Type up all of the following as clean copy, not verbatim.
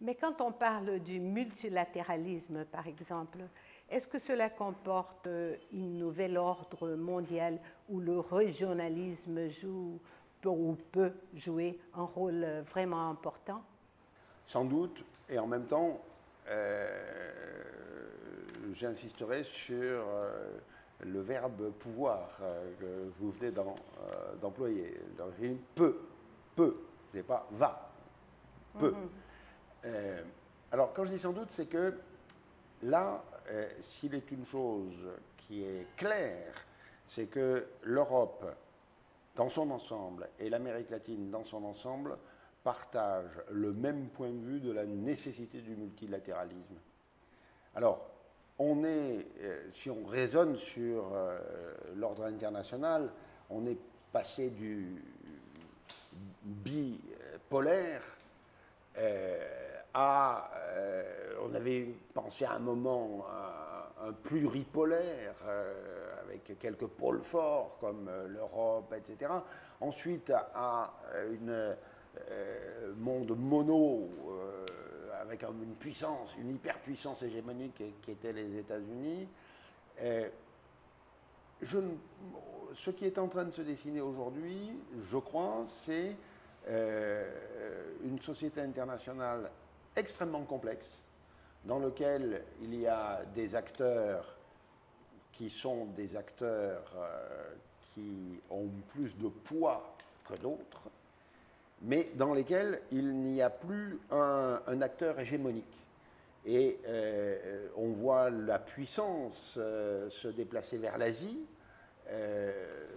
Mais quand on parle du multilatéralisme, par exemple, est-ce que cela comporte un nouvel ordre mondial où le régionalisme joue ou peut jouer un rôle vraiment important? Sans doute, et en même temps, j'insisterai sur le verbe pouvoir que vous venez d'employer. Le régime peut, c'est pas va, peut. Alors, quand je dis sans doute, c'est que là, s'il est une chose qui est claire, c'est que l'Europe, dans son ensemble, et l'Amérique latine, dans son ensemble, partagent le même point de vue de la nécessité du multilatéralisme. Alors, si on raisonne sur l'ordre international, on est passé du bipolaire on avait pensé à un moment à un pluripolaire avec quelques pôles forts comme l'Europe, etc. Ensuite à un monde mono avec une puissance, une hyperpuissance hégémonique qui était les États-Unis. Ce qui est en train de se dessiner aujourd'hui, je crois, c'est une société internationale extrêmement complexe, dans laquelle il y a des acteurs qui sont des acteurs qui ont plus de poids que d'autres, mais dans lesquels il n'y a plus un acteur hégémonique. Et on voit la puissance se déplacer vers l'Asie.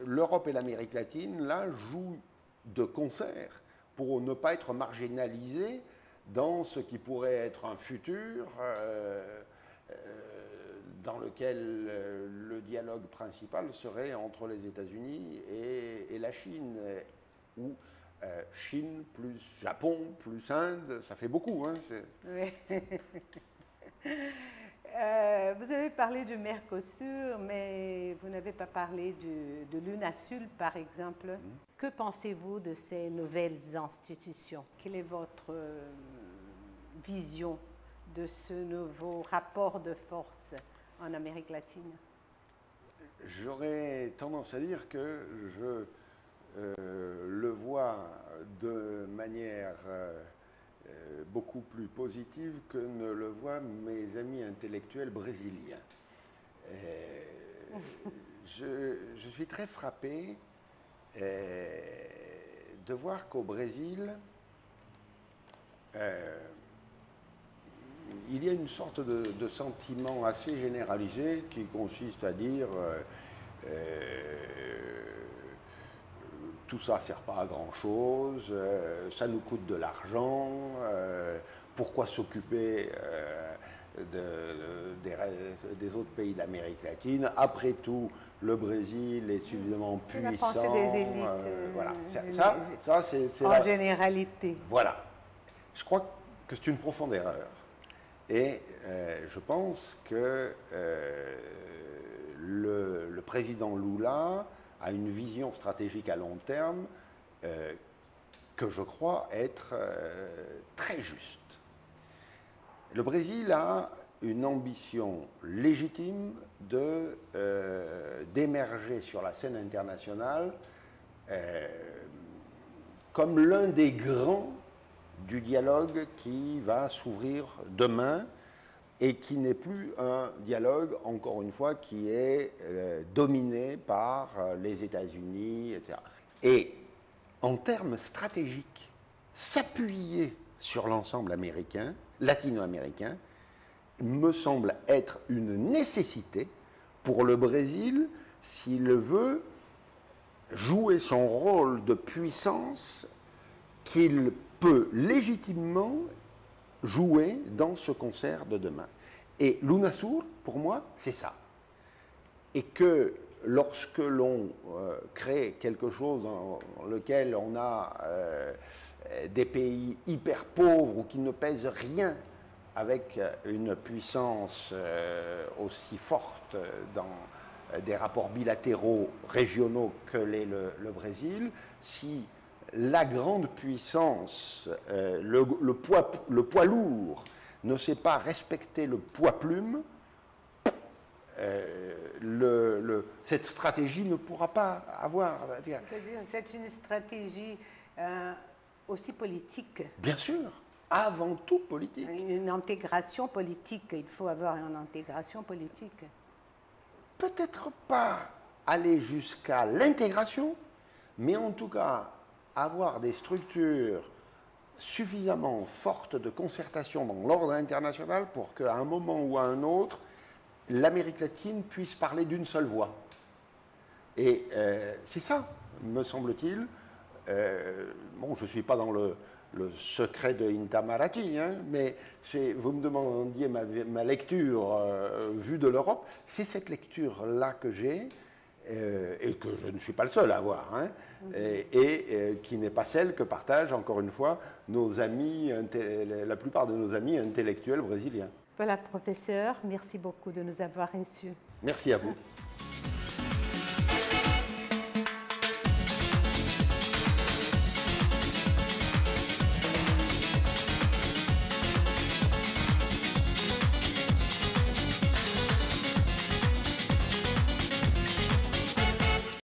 L'Europe et l'Amérique latine, là, jouent de concert pour ne pas être marginalisés dans ce qui pourrait être un futur dans lequel le dialogue principal serait entre les États-Unis et la Chine, ou Chine plus Japon plus Inde, ça fait beaucoup. Hein, oui. Vous avez parlé du Mercosur, mais vous n'avez pas parlé de l'UNASUL, par exemple. Que pensez-vous de ces nouvelles institutions? Quelle est votre vision de ce nouveau rapport de force en Amérique latine? J'aurais tendance à dire que je le vois de manière beaucoup plus positive que ne le voient mes amis intellectuels brésiliens. Je suis très frappé de voir qu'au Brésil, il y a une sorte de sentiment assez généralisé qui consiste à dire tout ça ne sert pas à grand-chose, ça nous coûte de l'argent, pourquoi s'occuper des autres pays d'Amérique latine? Après tout, le Brésil est suffisamment puissant. C'est la pensée des élites. Voilà. Ça c'est en généralité. Voilà. Je crois que c'est une profonde erreur. Et je pense que le président Lula a une vision stratégique à long terme que je crois être très juste. Le Brésil a une ambition légitime d'émerger sur la scène internationale comme l'un des grands du dialogue qui va s'ouvrir demain et qui n'est plus un dialogue, encore une fois, qui est dominé par les États-Unis, etc. Et en termes stratégiques, s'appuyer sur l'ensemble américain, latino-américain, me semble être une nécessité pour le Brésil s'il veut jouer son rôle de puissance qu'il peut légitimement jouer dans ce concert de demain. Et l'UNASUR, pour moi, c'est ça. Et que lorsque l'on crée quelque chose dans lequel on a des pays hyper pauvres ou qui ne pèsent rien avec une puissance aussi forte dans des rapports bilatéraux régionaux que l'est le Brésil, si la grande puissance, le poids lourd, ne sait pas respecter le poids plume, cette stratégie ne pourra pas avoir. C'est-à-dire, c'est une stratégie aussi politique. Bien sûr, avant tout politique. Une intégration politique. Il faut avoir une intégration politique. Peut-être pas aller jusqu'à l'intégration, mais en tout cas avoir des structures suffisamment fortes de concertation dans l'ordre international pour qu'à un moment ou à un autre, l'Amérique latine puisse parler d'une seule voix. Et c'est ça, me semble-t-il. Bon, je ne suis pas dans le secret de Intamarati, hein, mais vous me demandiez ma lecture vue de l'Europe. C'est cette lecture-là que j'ai, et que je ne suis pas le seul à avoir, hein, et qui n'est pas celle que partagent, encore une fois, nos amis, la plupart de nos amis intellectuels brésiliens. Voilà, professeur, merci beaucoup de nous avoir reçus. Merci à vous.